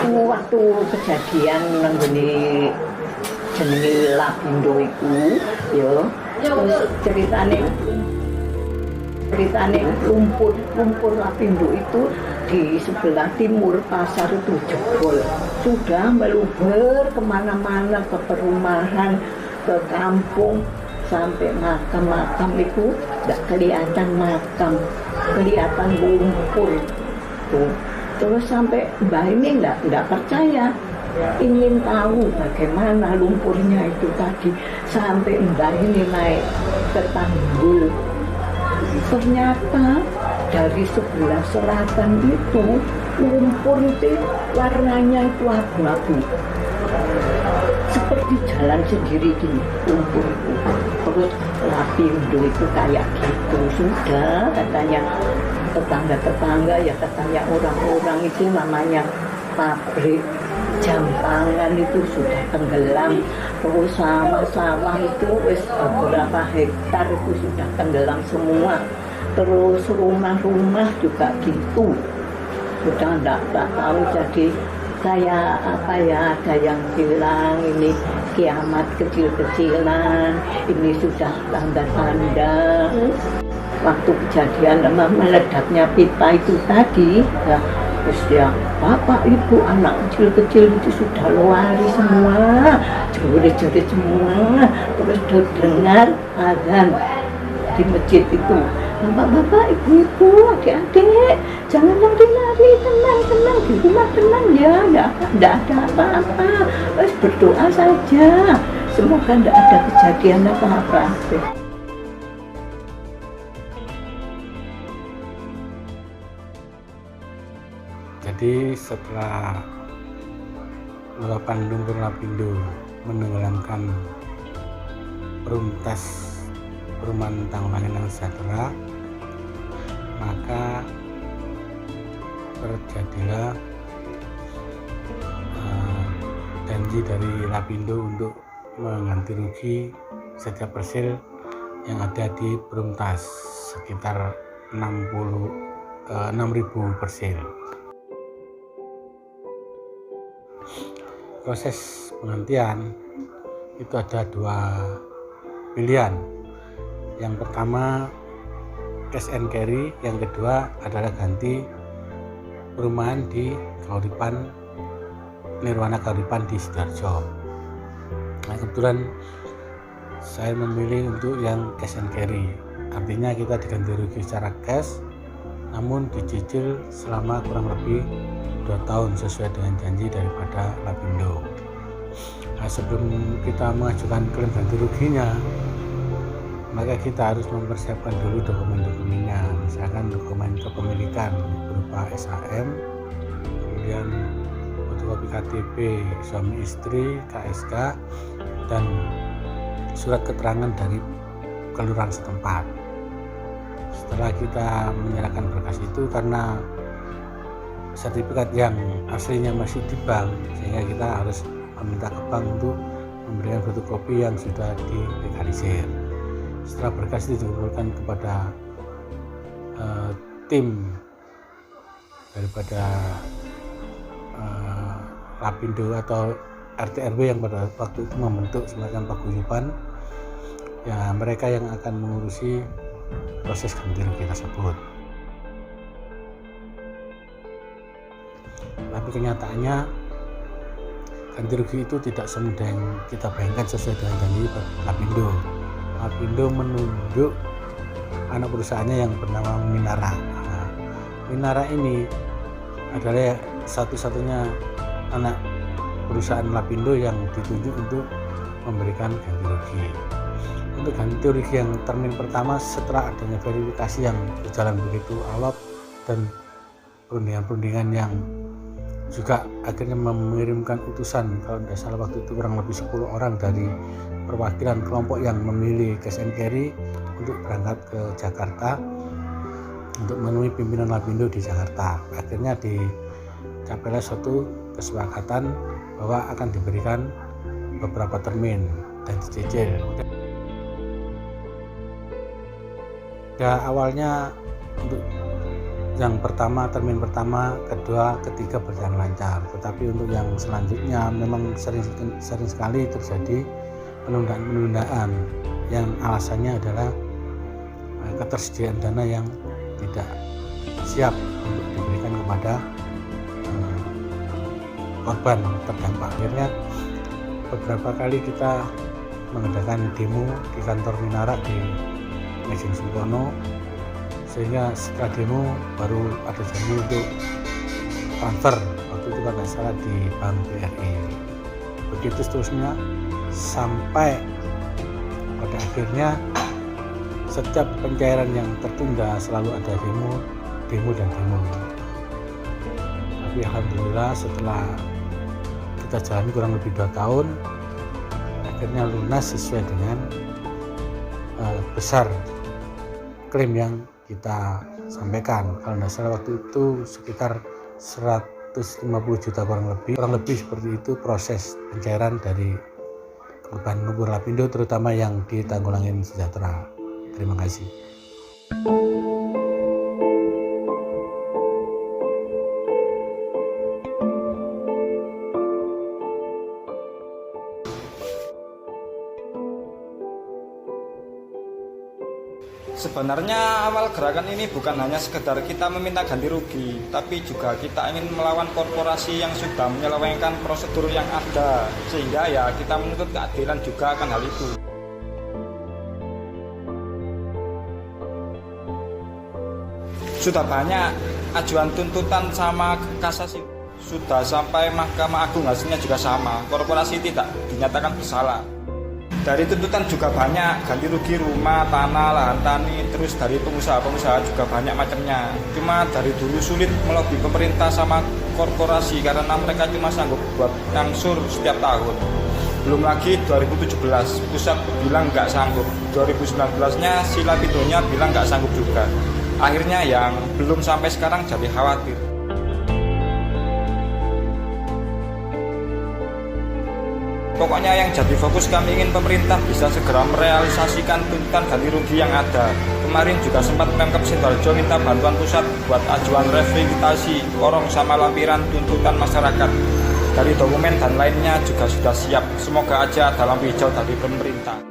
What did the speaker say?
waktu kejadian nanggone jenenge Lapindo iku ya terus ceritane lumpur Lapindo itu di sebelah timur pasar itu jebol, sudah meluber kemana-mana, ke perumahan, ke kampung, sampai makam itu tidak kelihatan makam, kelihatan lumpur tuh. Terus sampai Mbah ini tidak percaya, ingin tahu bagaimana lumpurnya itu tadi, sampai Mbah ini naik ke tanggul. Ternyata dari sebelah selatan itu lumpur itu warnanya itu abu-abu, seperti jalan sendiri gini lumpur itu. Terus Lapindo itu kayak gitu. Sudah katanya tetangga ya, katanya orang-orang itu namanya pabrik jam tangan itu sudah tenggelam. Terus sawah-sawah itu beberapa hektar itu sudah tenggelam semua. Terus rumah-rumah juga gitu, sudah tidak tahu. Jadi saya ada yang bilang ini kiamat kecil-kecilan, ini sudah tanda-tanda. Waktu kejadian meledaknya pipa itu tadi ya, terus ya bapak ibu anak kecil-kecil itu sudah lari semua, jerit-jerit semua. Terus dengar azan di masjid itu, bapak-bapak, ibu-ibu, adik-adik, jangan lari, tenang, di rumah tenang ya, tidak ada apa-apa, terus berdoa saja, semoga tidak ada kejadian apa-apa. Jadi setelah luapan lumpur Lapindo menenggelamkan perumtas perumahan Tanggulangan Sejahtera, maka terjadilah janji dari Lapindo untuk mengganti rugi setiap persil yang ada di perumtas, sekitar 6.000 persil. Proses penggantian itu ada dua pilihan. Yang pertama cash and carry, yang kedua adalah ganti perumahan di Kauripan, Nirwana Kauripan di Sidoarjo. Nah, kebetulan saya memilih untuk yang cash and carry, artinya kita diganti rugi secara cash, namun dicicil selama kurang lebih 2 tahun sesuai dengan janji daripada Lapindo. Nah, sebelum kita mengajukan klaim ganti ruginya, maka kita harus mempersiapkan dulu dokumen-dokumennya, misalkan dokumen kepemilikan berupa SHM, kemudian fotokopi KTP suami istri, KSK, dan surat keterangan dari kelurahan setempat. Setelah kita menyerahkan berkas itu, karena sertifikat yang aslinya masih di bank, sehingga kita harus meminta ke bank untuk memberikan fotokopi yang sudah dilegalisir. Setelah berkas itu dikumpulkan kepada tim daripada Lapindo atau RT/RW yang pada waktu itu membentuk semacam paguyuban, ya mereka yang akan mengurusi proses ganti rugi tersebut. Tapi kenyataannya ganti rugi itu tidak semudah yang kita bayangkan sesuai dengan janji Lapindo. Lapindo menunjuk anak perusahaannya yang bernama Minara. Nah, Minara ini adalah satu-satunya anak perusahaan Lapindo yang ditunjuk untuk memberikan ganti rugi. Untuk ganti rugi yang termin pertama, setelah adanya verifikasi yang berjalan begitu alot dan perundingan-perundingan yang juga akhirnya mengirimkan utusan, kalau tidak salah waktu itu kurang lebih 10 orang dari perwakilan kelompok yang memilih cash and carry untuk berangkat ke Jakarta untuk menemui pimpinan Lapindo di Jakarta. Akhirnya dicapailah suatu kesepakatan bahwa akan diberikan beberapa termin dan dicicil. Ya, awalnya untuk yang pertama, termin pertama, kedua, ketiga berjalan lancar. Tetapi untuk yang selanjutnya memang sering sekali terjadi penundaan yang alasannya adalah ketersediaan dana yang tidak siap untuk diberikan kepada korban terdampak. Akhirnya beberapa kali kita mengadakan demo di kantor Minara di Mejeng Sungkono, sehingga setelah demo baru ada janji untuk transfer, waktu itu kalau nggak salah di Bank BRI. Begitu seterusnya sampai pada akhirnya setiap pencairan yang tertunda selalu ada demo. Tapi alhamdulillah setelah kita jalani kurang lebih 2 tahun, akhirnya lunas sesuai dengan besar klaim yang kita sampaikan. Kalau tidak salah waktu itu sekitar 150 juta kurang lebih seperti itu proses pencairan dari korban lumpur lapindo, terutama yang di Tanggulangin Sejahtera. Terima kasih. Sebenarnya awal gerakan ini bukan hanya sekedar kita meminta ganti rugi, tapi juga kita ingin melawan korporasi yang sudah menyelewengkan prosedur yang ada, sehingga ya kita menuntut keadilan juga akan hal itu. Sudah banyak ajuan tuntutan sama kasasi, sudah sampai Mahkamah Agung, hasilnya juga sama, korporasi tidak dinyatakan bersalah. Dari tuntutan juga banyak, ganti rugi rumah, tanah, lahan tani, terus dari pengusaha-pengusaha juga banyak macamnya. Cuma dari dulu sulit melobi pemerintah sama korporasi karena mereka cuma sanggup buat ngangsur setiap tahun. Belum lagi 2017, pusat bilang nggak sanggup, 2019-nya si Lapindonya bilang nggak sanggup juga. Akhirnya yang belum sampai sekarang jadi khawatir. Pokoknya yang jadi fokus kami ingin pemerintah bisa segera merealisasikan tuntutan ganti rugi yang ada. Kemarin juga sempat Pemkab Sidoarjo minta bantuan pusat buat ajuan rehabilitasi korong sama lampiran tuntutan masyarakat. Dari dokumen dan lainnya juga sudah siap. Semoga aja ada lampu hijau dari pemerintah.